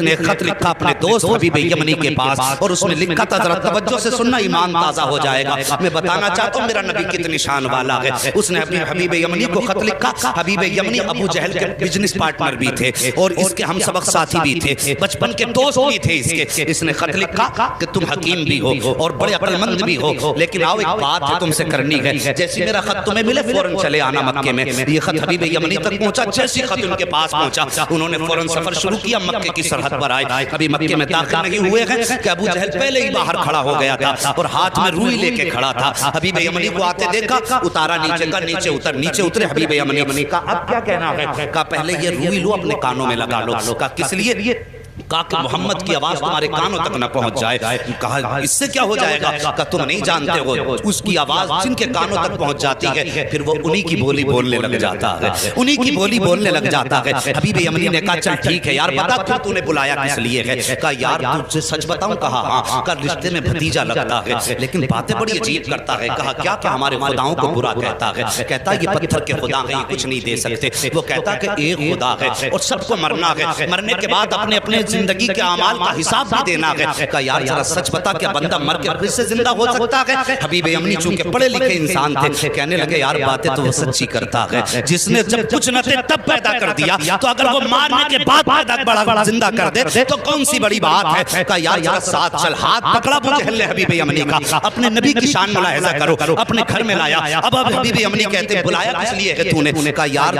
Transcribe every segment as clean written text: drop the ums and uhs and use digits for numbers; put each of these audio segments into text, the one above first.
نے خط لکھا اپنے دوست حبیب یمنی کے پاس اور اس میں لکھا تھا، ذرا توجہ سے سننا ایمان تازہ ہو جائے گا، میں بتانا چاہتا ہوں میرا نبی کتنی شان والا ہے۔ اس نے اپنے حبیب یمنی کو خط لکھا، حبیب یمنی ابو جہل کے بزنس پارٹنر بھی تھے اور اس کے ہم سبق ساتھی بھی تھے، بچپن کے دوست بھی تھے اس کے۔ اس نے خط لکھا کہ تم حکیم بھی ہو اور بڑے عقل مند بھی ہو، لیکن آؤ ایک بات ہے تم سے کرنی ہے، جیسی میرا خط تمہیں ملے فوراً چلے آنا مکے میں۔ یہ خط حبیب یمنی تک پہنچا، جیسی خط ان کے پاس پہنچا انہوں نے فوراً سفر شروع کیا، مکے کی سرحد پر آئے۔ ابھی مکے میں داخل نہیں ہوئے ہیں کہ ابو جہل پہلے ہی باہر کھڑا ہو گیا تھا اور ہاتھ میں روئی لے کے کھڑا تھا۔ حبیب یمنی کو آتے دیکھا، اتارا نیچے کا، نیچے اتر، نیچے اترے حبیب یمنی کا اب کیا کہنا ہے؟ کہا پہلے یہ روئی لو اپنے کانوں میں لگا لو۔ کہا کس لیے؟ کہا کہ محمد کی آواز تمہارے کانوں تک نہ پہنچ جائے۔ کہا اس سے کیا ہو جائے گا؟ کہا تم نہیں جانتے ہو، اس کی آواز جن کے کانوں تک پہنچ جاتی ہے پھر وہ انہی کی بولی بولنے لگ جاتا ہے، انہی کی بولی بولنے لگ جاتا ہے۔ حبیب یمنی نے کہا چل ٹھیک ہے یار، بتا کیوں تو نے بلایا کس لیے ہے؟ کہا یار تجھے سچ بتاؤں؟ کہا ہاں۔ کہا رشتے میں بھتیجا لگتا ہے لیکن باتیں بڑی عجیب کرتا ہے۔ کہا کیا کہ ہمارے خداؤں کو برا کہتا ہے، کہتا یہ پتھر کے خدا ہیں، یہ کچھ نہیں دے سکتے۔ وہ کہتا کہ ایک خدا ہے اور سب کو مرنا ہے، مرنے کے بعد اپنے اپنے زندگی کے اعمال کا حساب بھی دینا ہے۔ کہا یار ذرا سچ بتا کہ بندہ مر کے پھر سے زندہ ہو سکتا ہے؟ حبیب یمنی چونکہ پڑھے لکھے انسان تھے، کہنے لگے یار باتیں تو وہ سچی کرتا ہے، جس نے جب کچھ نہ تھے تب پیدا کر دیا، تو اگر وہ مارنے کے بعد پیدا زندہ کر دے تو کون سی بڑی بات ہے؟ کہا یار ذرا ساتھ چل۔ ہاتھ پکڑا ابو جہل نے حبیب یمنی کا، اپنے نبی کی شان ملاحظہ کرو، اپنے گھر میں لایا۔ اب حبیب یمنی کہتے بلایا کس لیے ہے تو نے؟ کہا یار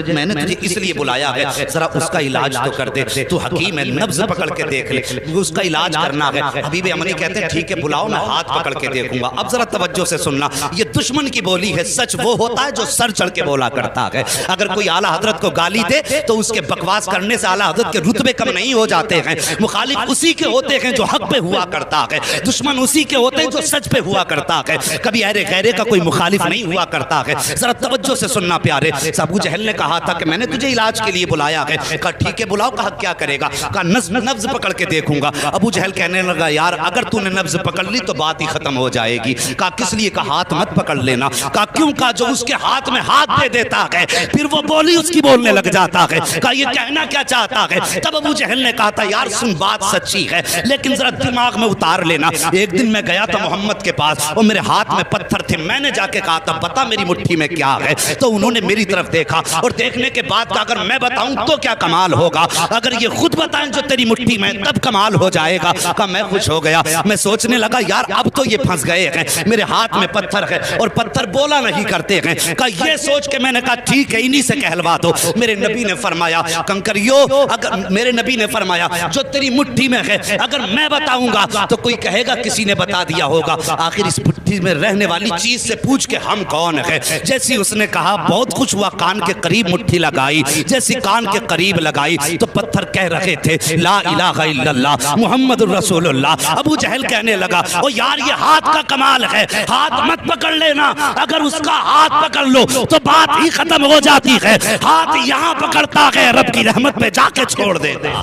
میں نے تجھے اس لیے بلایا ہے، ذرا اس کا علاج تو کر دے، تو حکیم ہے، نبض پکڑ کے دیکھ لے، اس کا علاج کرنا ہے۔ حبیب یمنی کہتے ہیں ٹھیک ہے بلاؤ، میں ہاتھ پکڑ کے دیکھوں گا۔ اب ذرا توجہ سے سننا، یہ دشمن کی بولی ہے، سچ وہ ہوتا ہے جو سر چڑھ کے بولا کرتا ہے۔ اگر کوئی اعلیٰ حضرت کو گالی دے تو اس کے بکواس کرنے سے اعلیٰ حضرت کے رتبے کم نہیں ہو جاتے ہیں، مخالف اسی کے ہوتے ہیں جو حق پہ ہوا کرتا ہے، دشمن اسی کے ہوتے ہیں جو سچ پہ ہوا کرتا ہے، کبھی اہل غیرے کا کوئی مخالف نہیں ہوا کرتا ہے۔ ذرا توجہ سے سننا پیارے، ابو جہل نے کہا تھا کہ میں نے تجھے علاج کے لیے بلایا ہے۔ کہا ٹھیک ہے بلاؤ۔ کہا کیا کرے گا؟ کہا نبض پکڑ کے دیکھوں گا۔ ابو جہل کہنے لگا یار اگر تو نے نبض پکڑ لی تو بات ہی ختم ہو جائے گی۔ کہا کس لیے؟ کہا ہاتھ مت پکڑ لینا۔ کہا کیوں؟ کہا جو اس کے ہاتھ میں ہاتھ دے دیتا ہے پھر وہ بولی اس کی بولنے لگ جاتا ہے۔ کہا یہ کہنا کیا چاہتا ہے؟ تب ابو جہل نے کہا تھا یار سن بات سچی ہے لیکن ذرا دماغ میں اتار لینا، ایک دن میں گیا تھا محمد کے پاس اور میرے ہاتھ میں پتھر تھے، میں نے جا کے کہا تھا بتا میری مٹھی میں کیا ہے، تو انہوں نے میری طرف دیکھا اور دیکھنے کے بعد کہا اگر میں بتاؤں تو کیا کمال ہوگا، اگر یہ خود بتائیں جو تیری مٹھی میں تب کمال ہو جائے گا۔ کہا میں خوش ہو گیا، میں سوچنے لگا یار اب تو یہ پھنس گئے ہیں، میرے ہاتھ میں پتھر ہے اور پتھر بولا نہیں کرتے ہیں۔ کہا یہ سوچ کے میں نے کہا ٹھیک ہے انہی سے کہلوا دو۔ میرے نبی نے فرمایا کنکریو، اگر میرے نبی نے فرمایا جو تیری مٹھی میں ہے اگر میں بتاؤں گا تو کوئی کہے گا کسی نے بتا دیا ہوگا، آخر اس مٹھی میں رہنے والی چیز سے پوچھ کے ہم کون ہیں۔ جیسی اس نے کہا بہت خوش ہوا، کان کے قریب مٹھی لگائی، جیسی کان کے قریب لگائی تو پتھر کہہ رہے تھے لا الہ الا اللہ محمد الرسول اللہ۔ ابو جہل کہنے لگا او یار یہ ہاتھ کا کمال ہے، ہاتھ مت پکڑ لینا، اگر اس کا ہاتھ پکڑ لو تو بات ہی ختم ہو جاتی ہے، ہاتھ یہاں پکڑتا ہے رب کی رحمت پہ جا کے چھوڑ دیتا۔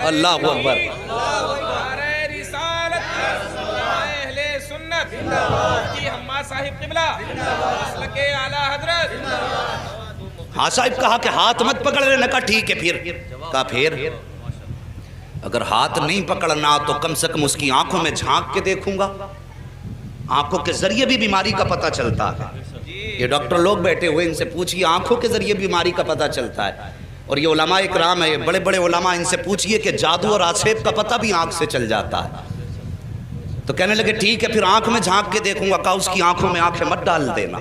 اللہ اکبر۔ ہاں صاحب کہا کہ ہاتھ مت پکڑ لینا۔ کہا ٹھیک ہے پھر؟ کہا پھر اگر ہاتھ نہیں پکڑنا تو کم سے کم اس کی آنکھوں میں جھانک کے دیکھوں گا، آنکھوں کے ذریعے بھی بیماری کا پتہ چلتا ہے۔ یہ ڈاکٹر لوگ بیٹھے ہوئے ان سے پوچھئے آنکھوں کے ذریعے بیماری کا پتہ چلتا ہے، اور یہ علماء اکرام ہے بڑے بڑے علماء، ان سے پوچھئے کہ جادو اور آسیب کا پتہ بھی آنکھ سے چل جاتا ہے۔ تو کہنے لگے ٹھیک ہے پھر آنکھ میں جھانک کے دیکھوں گا۔ کہا اس کی آنکھوں میں آنکھیں مت ڈال دینا۔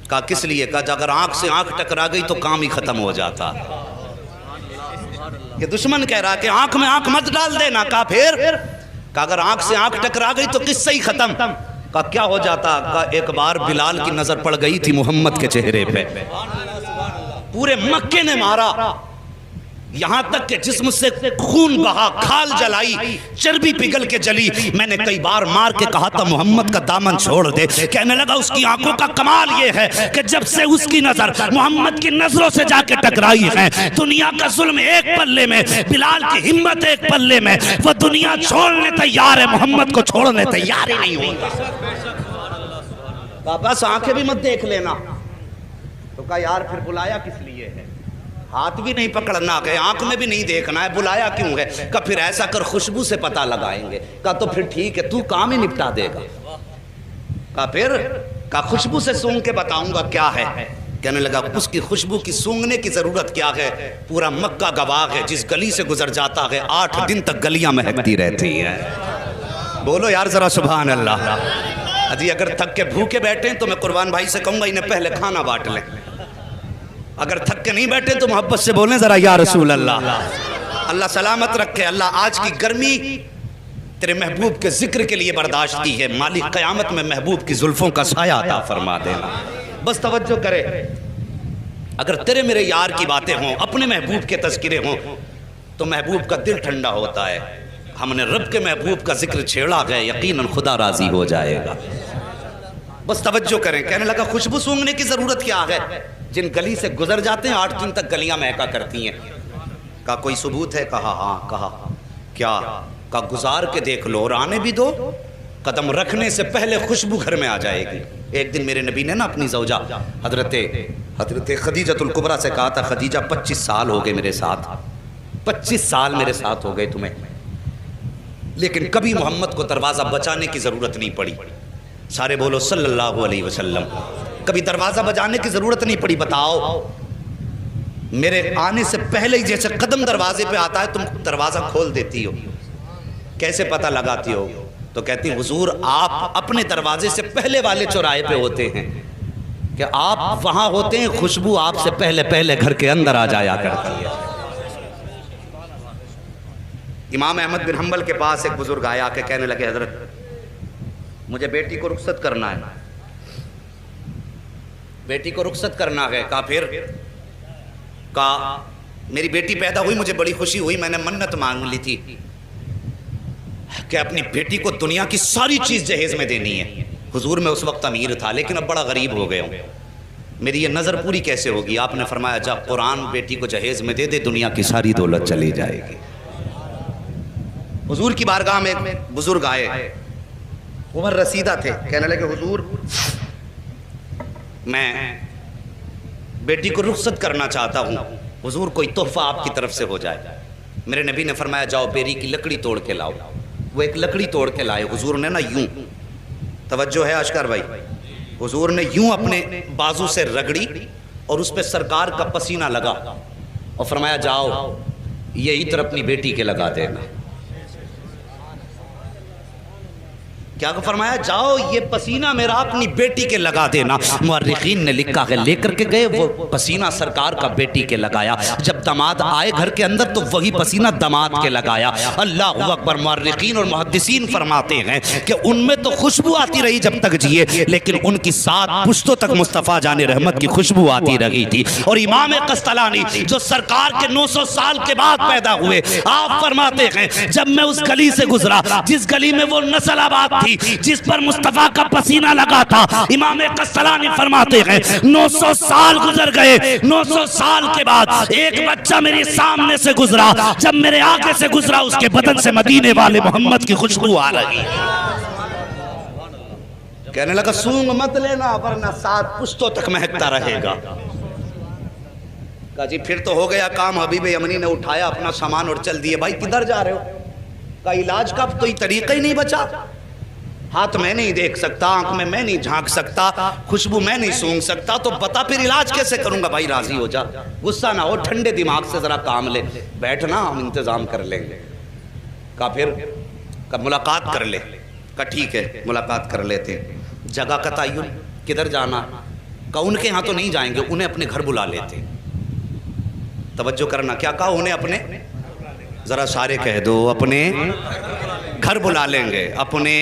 کہا کس لیے؟ کہا اگر آنکھ سے آنکھ ٹکرا گئی تو کام ہی ختم ہو جاتا۔ یہ دشمن کہہ رہا کہ آنکھ میں آنکھ مت ڈال دینا۔ کہا پھر؟ کہا اگر آنکھ سے آنکھ ٹکرا گئی تو قصہ ہی ختم۔ کہا کیا ہو جاتا؟ کہا ایک بار بلال کی نظر پڑ گئی تھی محمد کے چہرے پہ، پورے مکے نے مارا، یہاں تک کہ جسم سے خون بہا، کھال جلائی، چربی پگھل کے جلی۔ میں نے کئی بار مار کے کہا تھا محمد کا دامن چھوڑ دے۔ کہنے لگا اس کی آنکھوں کا کمال یہ ہے کہ جب سے اس کی نظر محمد کی نظروں سے جا کے ٹکرائی ہے، دنیا کا ظلم ایک پلے میں، بلال کی ہمت ایک پلے میں، وہ دنیا چھوڑنے تیار ہے، محمد کو چھوڑنے تیار ہی نہیں ہوگا۔ بس آنکھیں بھی مت دیکھ لینا۔ تو کہا یار پھر بلایا کس لیے ہے؟ ہاتھ بھی نہیں پکڑنا ہے، آنکھ میں بھی نہیں دیکھنا ہے، بلایا کیوں ہے؟ کہ پھر ایسا کر خوشبو سے پتہ لگائیں گے۔ کہا تو پھر ٹھیک ہے، تو کام ہی نپٹا دے گا۔ کہا پھر؟ کہا خوشبو سے سونگ کے بتاؤں گا کیا ہے۔ کہنے لگا اس کی خوشبو کی سونگنے کی ضرورت کیا ہے؟ پورا مکہ گواہ ہے، جس گلی سے گزر جاتا ہے 8 دن تک گلیاں مہکتی رہتی ہیں۔ بولو یار ذرا سبحان اللہ۔ جی اگر تھک کے بھوکے بیٹھیں تو میں قربان بھائی سے کہوں گا انہیں پہلے کھانا بانٹ لیں، اگر تھک کے نہیں بیٹھے تو محبت سے بولیں ذرا یا رسول اللہ۔ اللہ سلامت رکھے، اللہ آج کی گرمی تیرے محبوب کے ذکر کے لیے برداشت کی ہے، مالک قیامت میں محبوب کی زلفوں کا سایہ عطا فرما دینا۔ بس توجہ کرے، اگر تیرے میرے یار کی باتیں ہوں، اپنے محبوب کے تذکرے ہوں تو محبوب کا دل ٹھنڈا ہوتا ہے۔ ہم نے رب کے محبوب کا ذکر چھیڑا گیا، یقیناً خدا راضی ہو جائے گا۔ بس توجہ کریں۔ کہنے لگا خوشبو سونگنے کی ضرورت کیا ہے؟ جن گلی سے گزر جاتے ہیں 8 دن تک گلیاں مہکا کرتی ہیں۔ کہا کوئی ثبوت ہے؟ کہا ہاں۔ کہا کیا؟ کہا گزار کے دیکھ لو اور آنے بھی دو، قدم رکھنے سے پہلے خوشبو گھر میں آ جائے گی۔ ایک دن میرے نبی نے نا اپنی زوجہ حضرت خدیجۃ الکبریٰ سے کہا تھا، خدیجہ 25 سال ہو گئے میرے ساتھ، 25 سال میرے ساتھ ہو گئے تمہیں، لیکن کبھی محمد کو دروازہ بچانے کی ضرورت نہیں پڑی۔ سارے بولو صلی اللہ علیہ وسلم۔ کبھی دروازہ بجانے کی ضرورت نہیں پڑی۔ بتاؤ میرے آنے سے پہلے ہی جیسے قدم دروازے پہ آتا ہے تم دروازہ کھول دیتی ہو، کیسے پتہ لگاتی ہو؟ تو کہتی ہیں حضور آپ اپنے دروازے سے پہلے والے چوراہے پہ ہوتے ہیں کہ آپ وہاں ہوتے ہیں، خوشبو آپ سے پہلے گھر کے اندر آ جایا کرتی ہے۔ امام احمد بن حنبل کے پاس ایک بزرگ آیا کہ کہنے لگے حضرت مجھے بیٹی کو رخصت کرنا ہے، بیٹی کو رخصت کرنا ہے۔ کہا پھر؟ کہا میری بیٹی پیدا ہوئی، مجھے بڑی خوشی ہوئی، میں نے منت مانگ لی تھی کہ اپنی بیٹی کو دنیا کی ساری چیز جہیز میں دینی ہے۔ حضور میں اس وقت امیر تھا لیکن اب بڑا غریب ہو گیا ہوں، میری یہ نظر پوری کیسے ہوگی؟ آپ نے فرمایا جا قرآن بیٹی کو جہیز میں دے دے، دنیا کی ساری دولت چلی جائے گی۔ حضور کی بارگاہ میں بزرگ آئے، عمر رسیدہ تھے، کہنے لگے حضور میں بیٹی کو رخصت کرنا چاہتا ہوں، حضور کوئی تحفہ آپ کی طرف سے ہو جائے۔ میرے نبی نے فرمایا جاؤ بیری کی لکڑی توڑ کے لاؤ۔ وہ ایک لکڑی توڑ کے لائے، حضور نے نا یوں، توجہ ہے اشکر بھائی، حضور نے یوں اپنے بازو سے رگڑی اور اس پہ سرکار کا پسینہ لگا اور فرمایا جاؤ یہ عطر اپنی بیٹی کے لگا دینا۔ کیا فرمایا؟ جاؤ یہ پسینہ میرا اپنی بیٹی کے لگا دینا۔ مورخین نے لکھا ہے لے کر کے گئے وہ پسینہ سرکار کا بیٹی کے لگایا، جب داماد آئے گھر کے اندر تو وہی پسینہ داماد کے لگایا۔ اللہ اکبر۔ مورخین اور محدثین فرماتے ہیں کہ ان میں تو خوشبو آتی رہی جب تک جیے، لیکن ان کی 7 پشتوں تک مصطفیٰ جان رحمت کی خوشبو آتی رہی تھی۔ اور امام قسطلانی جو سرکار کے 900 سال کے بعد پیدا ہوئے، آپ فرماتے ہیں جب میں اس گلی سے گزرا جس گلی میں وہ نسل آباد تھی جس پر مصطفیٰ کا پسینہ لگا تھا، امام قسطلانی فرماتے ہیں 900 سال گزر گئے، 900 سال کے بعد ایک بچہ میرے سامنے سے گزرا، جب میرے آگے سے گزرا اس کے بدن سے مدینے والے محمد کی خوشبو آ رہی۔ کہنے لگا سونگ مت لینا ورنہ 7 پشتوں تک مہکتا رہے گا۔ کہا جی پھر تو ہو گیا کام۔ حبیب یمنی نے اٹھایا اپنا سامان اور چل دیے۔ بھائی کدھر جا رہے ہو؟ کہا علاج کا تو طریقہ ہی نہیں بچا، ہاتھ میں نہیں دیکھ سکتا، آنکھ میں نہیں جھانک سکتا، خوشبو میں نہیں سونگ سکتا، تو بتا پھر علاج کیسے کروں گا؟ بھائی راضی ہو جا، غصہ نہ ہو، ٹھنڈے دماغ سے ذرا کام لے، بیٹھنا ہم انتظام کر لیں گے۔ کہا پھر؟ کہا ملاقات کر لے۔ کہا ٹھیک ہے ملاقات کر لیتے ہیں۔ جگہ کا تعین، کدھر جانا؟ کہا ان کے ہاں تو نہیں جائیں گے، انہیں اپنے گھر بلا لیتے۔ توجہ کرنا، کیا کہا؟ انہیں اپنے، ذرا سارے کہہ دو، اپنے گھر بلا لیں گے، اپنے۔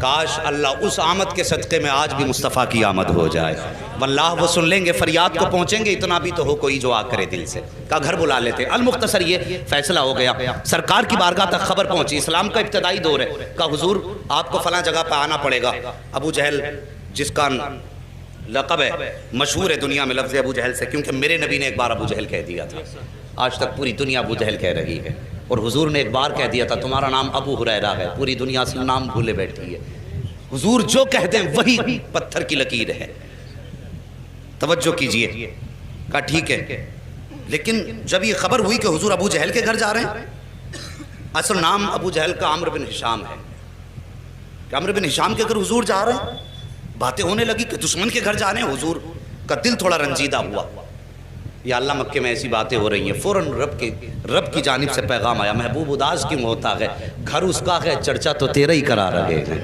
کاش اللہ اس آمد کے صدقے میں آج بھی مصطفیٰ کی آمد ہو جائے، واللہ وہ سن لیں گے، فریاد کو پہنچیں گے، اتنا بھی تو ہو کوئی جو آ کرے دل سے۔ کہا گھر بلا لیتے۔ المختصر یہ فیصلہ ہو گیا، سرکار کی بارگاہ تک خبر پہنچی، اسلام کا ابتدائی دور ہے۔ کہا حضور آپ کو فلاں جگہ پہ آنا پڑے گا۔ ابو جہل جس کا لقب ہے، مشہور ہے دنیا میں لفظ ابو جہل سے، کیونکہ میرے نبی نے ایک بار ابو جہل کہہ دیا تھا، آج تک پوری دنیا ابو جہل کہہ رہی ہے، اور حضور نے ایک بار کہہ دیا تھا تمہارا نام ابو ہریرہ ہے، پوری دنیا اصل نام بھولے بیٹھی ہے۔ حضور جو کہہ دیں وہی پتھر کی لکیر ہے۔ توجہ کیجئے۔ کہا ٹھیک ہے لیکن جب یہ خبر ہوئی کہ حضور ابو جہل کے گھر جا رہے ہیں، اصل نام ابو جہل کا عمرو بن ہشام ہے، کہ عمرو بن ہشام کے گھر حضور جا رہے ہیں، باتیں ہونے لگی کہ دشمن کے گھر جا رہے ہیں، حضور کا دل تھوڑا رنجیدہ ہوا، یا اللہ مکے میں ایسی باتیں ہو رہی ہیں، فوراً رب کی جانب سے پیغام آیا، محبوب اداس کیوں ہوتا ہے، گھر اس کا ہے چرچا تو تیرا ہی کرا رہے ہیں،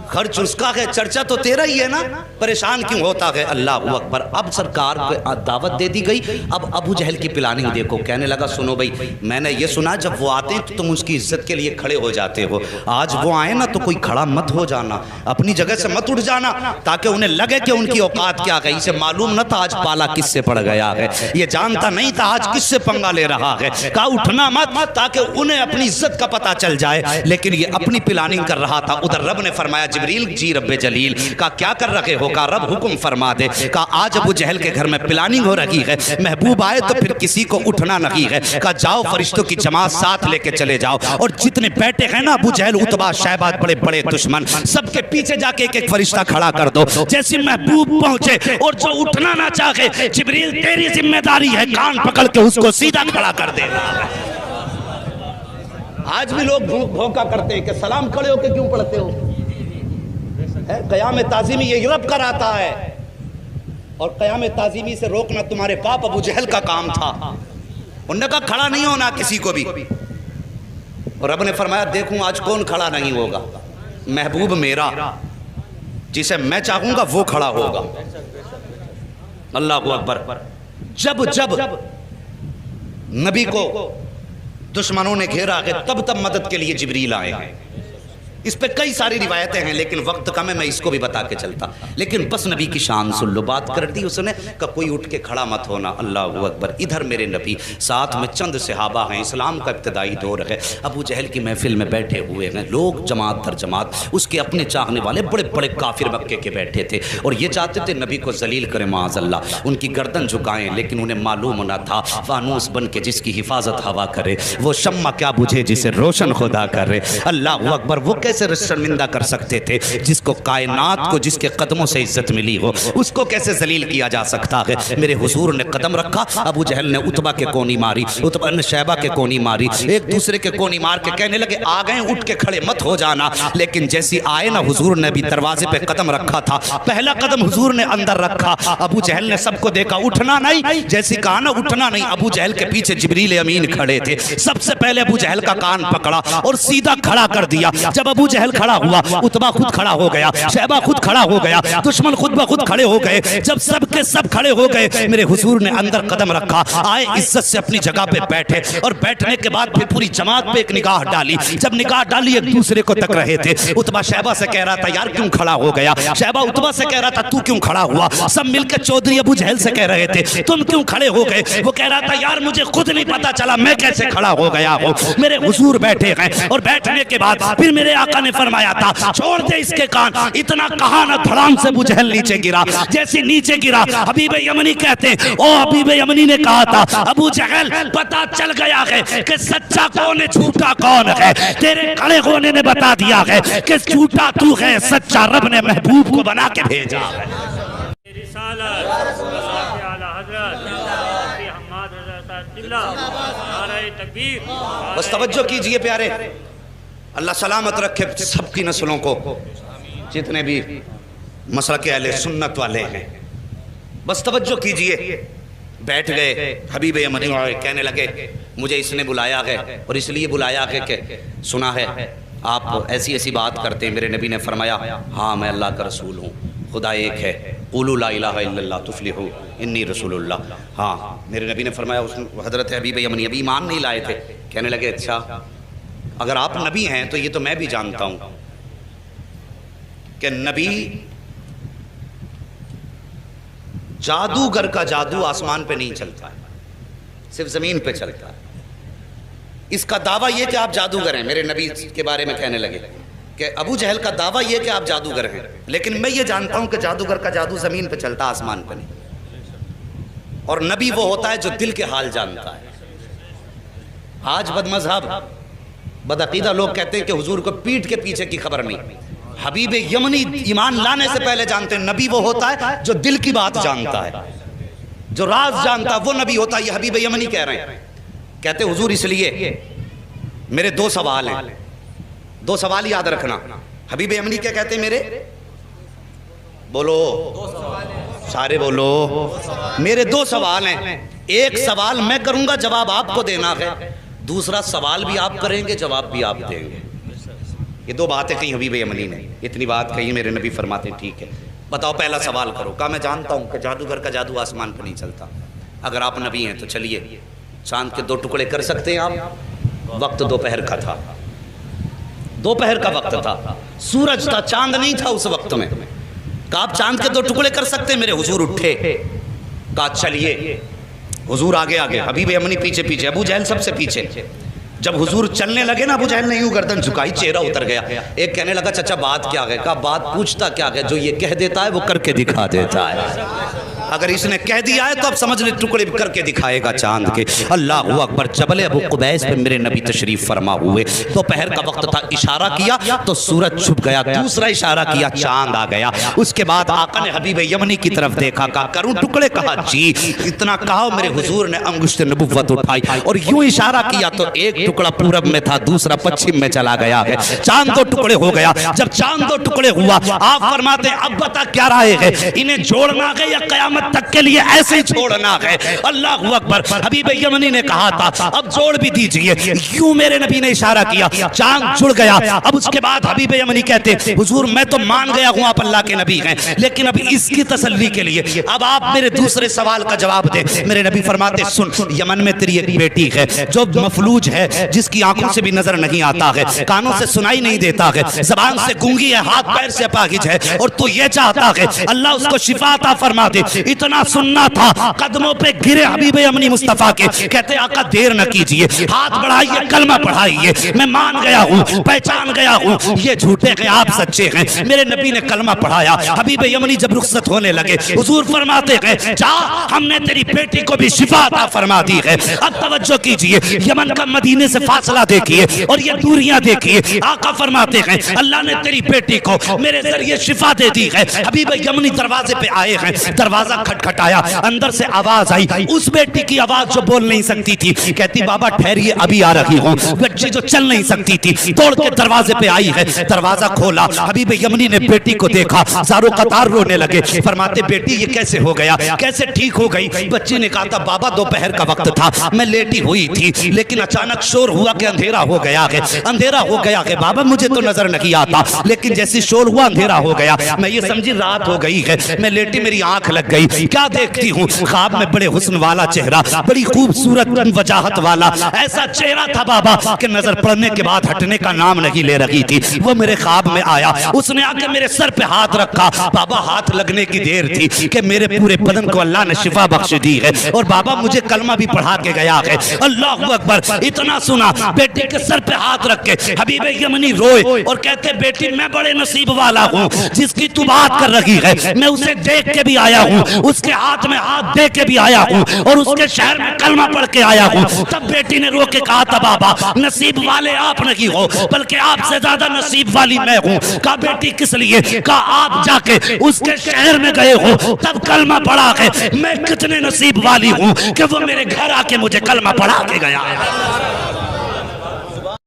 خرچ اس کا ہے چرچا تو تیرا ہی ہے نا، پریشان کیوں ہوتا ہے، اللہ اکبر۔ اب سرکار کو دعوت دے دی گئی، اب ابو جہل کی پلاننگ دیکھو، کہنے لگا سنو بھائی، میں نے یہ سنا جب وہ آتے ہیں تو تم اس کی عزت کے لیے کھڑے ہو جاتے ہو، آج وہ آئے نا تو کوئی کھڑا مت ہو جانا، اپنی جگہ سے مت اٹھ جانا، تاکہ انہیں لگے کہ ان کی اوقات کیا گئی، اسے معلوم نہ تھا آج پالا کس سے پڑ گیا ہے، یہ جانتا نہیں تھا آج کس سے پنگا لے رہا ہے، کہا اٹھنا مت تاکہ انہیں اپنی عزت کا پتہ چل جائے، لیکن یہ اپنی پلاننگ کر رہا تھا۔ ادھر رب نے فرمایا جبریل جی رب جلیل، کہا کیا کر رہے ہو، کہا رب حکم فرما دے، کہا آج ابو جہل کے گھر میں پلاننگ ہو رہی ہے، محبوب آئے تو پھر کسی کو اٹھنا نہیں ہے، کہا جاؤ فرشتوں کی جماعت ساتھ لے کے چلے جاؤ، اور جتنے بیٹھے ہیں نا ابو جہل عتبہ شیبہ بڑے بڑے دشمن، سب کے پیچھے جا کے ایک ایک فرشتہ کھڑا کر دو، جیسے محبوب پہنچے اور جو اٹھنا نہ چاہے جبریل تیری ذمہ داری ہے کان پکڑ کے اس کو سیدھا کھڑا کر دینا۔ آج بھی لوگ بھوکا کرتے ہیں کہ سلام کھڑے ہو کے کیوں پڑھتے ہو، قیام تعظیمی یہ رب کراتا ہے، اور قیام تعظیمی سے روکنا تمہارے باپ ابو جہل کا کام تھا، انہوں نے کہا کھڑا نہیں ہونا کسی کو بھی، اور رب نے فرمایا دیکھوں آج کون کھڑا نہیں ہوگا، محبوب میرا جسے میں چاہوں گا وہ کھڑا ہوگا، اللہ اکبر۔ جب جب نبی کو دشمنوں نے گھیرا ہے تب تب مدد کے لیے جبریل آئے ہیں، اس پہ کئی ساری روایتیں ہیں لیکن وقت کم ہے، میں اس کو بھی بتا کے چلتا، لیکن بس نبی کی شان سن لو، بات کر دی اس نے کہ کوئی اٹھ کے کھڑا مت ہونا، اللہ اکبر۔ ادھر میرے نبی ساتھ میں چند صحابہ ہیں، اسلام کا ابتدائی دور ہے، ابو جہل کی محفل میں بیٹھے ہوئے ہیں لوگ جماعت در جماعت، اس کے اپنے چاہنے والے بڑے بڑے کافر مکے کے بیٹھے تھے، اور یہ چاہتے تھے نبی کو ذلیل کریں معاذ اللہ، ان کی گردن جھکائیں، لیکن انہیں معلوم نہ تھا فانوس بن کے جس کی حفاظت ہوا کرے وہ شمع کیا بجھے جسے روشن خدا کرے، اللہ اکبر۔ وہ کیسے شرمندہ کر سکتے تھے جس کو کائنات کو جس کے قدموں سے عزت ملی ہو، اس کو کیسے ذلیل کیا جا سکتا ہے، میرے حضور نے قدم رکھا، ابو جہل نے عتبہ کے کونی ماری، عتبہ نے شیبہ کے کونی ماری، ایک دوسرے کے کونی مار کے کہنے لگے آ گئے اٹھ کے کھڑے مت ہو جانا، لیکن جیسی آئے نا حضور نے بھی دروازے پہ قدم رکھا تھا، پہلا قدم حضور نے اندر رکھا، ابو جہل نے سب کو دیکھا اٹھنا نہیں، جیسی کہا نا اٹھنا نہیں، ابو جہل کے پیچھے جبریل امین کھڑے تھے، سب سے پہلے ابو جہل کا کان پکڑا اور سیدھا کھڑا کر دیا، جب ابو جہل کھڑا ہوا عتبہ خود کھڑا ہو گیا، شیبہ خود کھڑا ہو گیا، دشمن خود بخود کھڑے ہو گئے، جب سب کے سب کھڑے ہو گئے میرے حضور نے اندر قدم رکھا، آئے عزت سے اپنی جگہ پہ بیٹھے، اور بیٹھنے کے بعد پھر پوری جماعت پہ ایک نگاہ ڈالی، جب نگاہ ڈالی ایک دوسرے کو تک رہے تھے، عتبہ شیبہ سے کہہ رہا تھا یار کیوں کھڑا ہو گیا، شیبہ عتبہ سے کہہ رہا تھا تو کیوں کھڑا ہوا، سب مل کے چودھری ابو جہل سے کہہ رہے تھے تم کیوں کھڑے ہو گئے، وہ کہہ رہا تھا یار مجھے خود نہیں پتا چلا میں کیسے کھڑا ہو گیا ہوں، میرے حضور بیٹھے ہیں، اور بیٹھنے کے بعد پھر میرے آقا نے فرمایا تھا چھوڑ دے اس کے کان، اتنا کہا نہ دھڑام سے ابو جہل نیچے گرا، جیسے نیچے گرا حبیب یمنی کہتے ہیں او حبیب یمنی نے کہا تھا ابو جہل پتا چل گیا ہے کہ سچا کون ہے جھوٹا کون ہے، تیرے کھڑے ہونے نے بتا دیا ہے کہ جھوٹا تو ہے، سچا رب نے محبوب کو بنا کے بھیجا ہے۔ بس توجہ کیجئے پیارے، اللہ سلامت رکھے سب کی نسلوں کو، جتنے بھی مسلک اہل سنت والے ہیں، بس توجہ کیجئے۔ بیٹھ گئے، حبیب یمنی کہنے لگے مجھے اس نے بلایا ہے اور اس لیے بلایا ہے کہ سنا ہے آپ ایسی ایسی بات کرتے ہیں، میرے نبی نے فرمایا ہاں میں اللہ کا رسول ہوں، خدا ایک ہے، قولوا لا الہ الا اللہ تفلحوا انی رسول اللہ، ہاں میرے نبی نے فرمایا، حضرت حبیب یمنی ابھی ایمان نہیں لائے تھے، کہنے لگے اچھا اگر آپ نبی ہیں تو یہ تو میں بھی جانتا ہوں کہ نبی جادوگر کا جادو آسمان پہ نہیں چلتا ہے، صرف زمین پہ چلتا ہے، اس کا دعویٰ یہ کہ آپ جادوگر ہیں، میرے نبی کے بارے میں کہنے لگے کہ ابو جہل کا دعویٰ یہ کہ آپ جادوگر ہیں، لیکن میں یہ جانتا ہوں کہ جادوگر کا جادو زمین پہ چلتا آسمان پہ نہیں، اور نبی وہ ہوتا ہے جو دل کے حال جانتا ہے۔ آج بد مذہب بدعقیدہ لوگ کہتے ہیں کہ حضور کو پیٹھ کے پیچھے کی خبر نہیں، حبیب یمنی ایمان لانے سے پہلے جانتے ہیں نبی وہ ہوتا ہے جو دل کی بات جانتا ہے، جو راز جانتا وہ نبی ہوتا. یہ حبیب یمنی کہہ رہے ہیں. کہتے حضور اس لیے میرے 2 سوال ہیں, 2 سوال یاد رکھنا. حبیب یمنی کیا کہتے ہیں میرے؟ بولو سارے بولو. میرے 2 سوال ہیں. ایک سوال میں کروں گا, جواب آپ کو دینا ہے. دوسرا سوال بھی آپ کریں گے, جواب بھی آپ دیں گے. یہ 2 باتیں کہیں حبیب یمنی نے. اتنی بات کہی میرے نبی فرماتے ہیں ٹھیک ہے بتاؤ پہلا سوال کرو. کہا میں جانتا ہوں کہ جادوگر کا جادو آسمان پہ نہیں چلتا. اگر آپ نبی ہیں تو چلیے چاند کے 2 ٹکڑے کر سکتے ہیں آپ؟ وقت دوپہر کا تھا, دوپہر کا وقت تھا, سورج تھا, چاند نہیں تھا اس وقت میں. کہا آپ چاند کے 2 ٹکڑے کر سکتے ہیں؟ میرے حضور اٹھے, کہا چلیے. حضور آگے آگے, حبیب یمنی پیچھے پیچھے, ابو جہل سب سے پیچھے. جب حضور چلنے لگے نا, ابو جہل نے یوں گردن جھکائی, چہرہ اتر گیا. ایک کہنے لگا چچا بات کیا ہے؟ کہا بات پوچھتا کیا ہے, جو یہ کہہ دیتا ہے وہ کر کے دکھا دیتا ہے. اگر اس نے کہہ دیا ہے تو اب سمجھ لے ٹکڑے کر کے دکھائے گا چاند کے. اللہ اکبر. جبل ابو قبیس پہ میرے نبی تشریف فرما ہوئے. دوپہر کا وقت تھا, اشارہ کیا تو سورج چھپ گیا, دوسرا اشارہ کیا چاند آ گیا. اس کے بعد آقا نے حبیب یمنی کی طرف دیکھا, کہا کروں ٹکڑے؟ کہا جی. اتنا کہا میرے حضور نے انگشت نبوت اٹھائی اور یوں اشارہ کیا تو ایک ٹکڑا پورب میں تھا, دوسرا پچھم میں چلا گیا ہے. چاند 2 ٹکڑے ہو گیا. جب چاند 2 ٹکڑے ہوا, آپ فرماتے ہیں اب بتا کیا رائے ہے, انہیں جوڑنا ہے یا قیامت تک کے لیے ایسے ہی چھوڑنا ہے؟ اللہ اکبر. حبیب یمنی نے کہا تھا اب جوڑ بھی دیجئے. یوں میرے نبی نے اشارہ کیا, چاند جڑ گیا. اب اس کے بعد حبیب یمنی کہتے حضور میں تو مان گیا ہوں آپ اللہ کے نبی ہیں, لیکن اب اس کی تسلی کے لیے اب آپ میرے دوسرے سوال کا جواب دیں. میرے نبی فرماتے سن, یمن میں تیری ایک بیٹی ہے جو مفلوج ہے, جس کی آنکھوں سے بھی نظر نہیں آتا ہے, کانوں سے سنائی نہیں دیتا ہے, زبان سے گونگی ہے, ہاتھ پیر سے اپاہج ہے, اور تو یہ چاہتا ہے اللہ اس کو شفا عطا فرما دے. اتنا سننا تھا, قدموں پہ گرے حبیب یمنی مصطفیٰ کے, کہتے آقا دیر نہ کیجئے, ہاتھ بڑھائیے, کلمہ پڑھائیے. میں مان گیا ہوں, پہچان گیا ہوں یہ جھوٹے ہیں آپ سچے ہیں. میرے نبی نے کلمہ پڑھایا. حبیب یمنی جب رخصت ہونے لگے, حضور فرماتے ہیں جا, ہم نے تیری بیٹی کو بھی شفا عطا فرما دی ہے. اب توجہ کیجئے, یمن کا مدینے سے فاصلہ دیکھیے اور یہ دوریاں دیکھیے. آقا فرماتے ہیں اللہ نے تیری بیٹی کو میرے ذریعے شفا دے دی ہے. حبیب یمنی دروازے پہ آئے ہیں, دروازہ کھٹکھٹایا, اندر سے آواز آئی, اس بیٹی کی آواز جو بول نہیں سکتی تھی. کہتی بابا ٹھہریے ابھی آ رہی ہوں. بچی جو چل نہیں سکتی تھی توڑ کے دروازے پہ آئی ہے, دروازہ کھولا. حبیب یمنی نے بیٹی کو دیکھا, زارو قطار رونے لگے. فرماتے بیٹی یہ کیسے ہو گیا, کیسے ٹھیک ہو گئی؟ بچی نے کہا تھا بابا دوپہر کا وقت تھا, میں لیٹی ہوئی تھی, لیکن اچانک شور ہوا کہ اندھیرا ہو گیا ہے. اندھیرا ہو گیا ہے بابا, مجھے تو نظر نہیں آتا, لیکن جیسی شور ہوا اندھیرا ہو گیا. میں یہ سمجھی رات ہو گئی ہے, میں لیٹی, میری آنکھ لگ گئی. کیا دیکھتی ہوں؟ خواب میں بڑے حسن والا چہرہ, بڑی خوبصورت وجاہت والا ایسا چہرہ تھا بابا کہ نظر پڑنے کے بعد ہٹنے کا نام نہیں لے رہی تھی. وہ میرے خواب میں آیا, اس نے آ کے میرے سر پہ ہاتھ رکھا. بابا ہاتھ لگنے کی دیر تھی کہ میرے پورے بدن کو اللہ نے شفا بخش دی ہے, اور بابا مجھے کلمہ بھی پڑھا کے گیا ہے. اللہ اکبر. اتنا سنا, بیٹی کے سر پہ ہاتھ رکھ کے حبیب یمنی روئے اور کہتے بیٹی میں بڑے نصیب والا ہوں, جس کی تو بات کر رہی ہے میں اسے دیکھ کے بھی آیا ہوں, اس کے ہاتھ میں ہاتھ دے کے بھی آیا ہوں, اور اس کے شہر میں کلمہ پڑھ کے آیا ہوں. تب بیٹی نے رو کے کہا تھا بابا نصیب والے آپ نہیں ہو, بلکہ آپ سے زیادہ نصیب والی میں ہوں. کہا بیٹی کس لیے؟ کہا آپ جا کے اس کے شہر میں گئے ہو, تب کلمہ پڑھا ہے. میں کتنے نصیب والی ہوں کہ وہ میرے گھر آ کے مجھے کلمہ پڑھا کے گیا.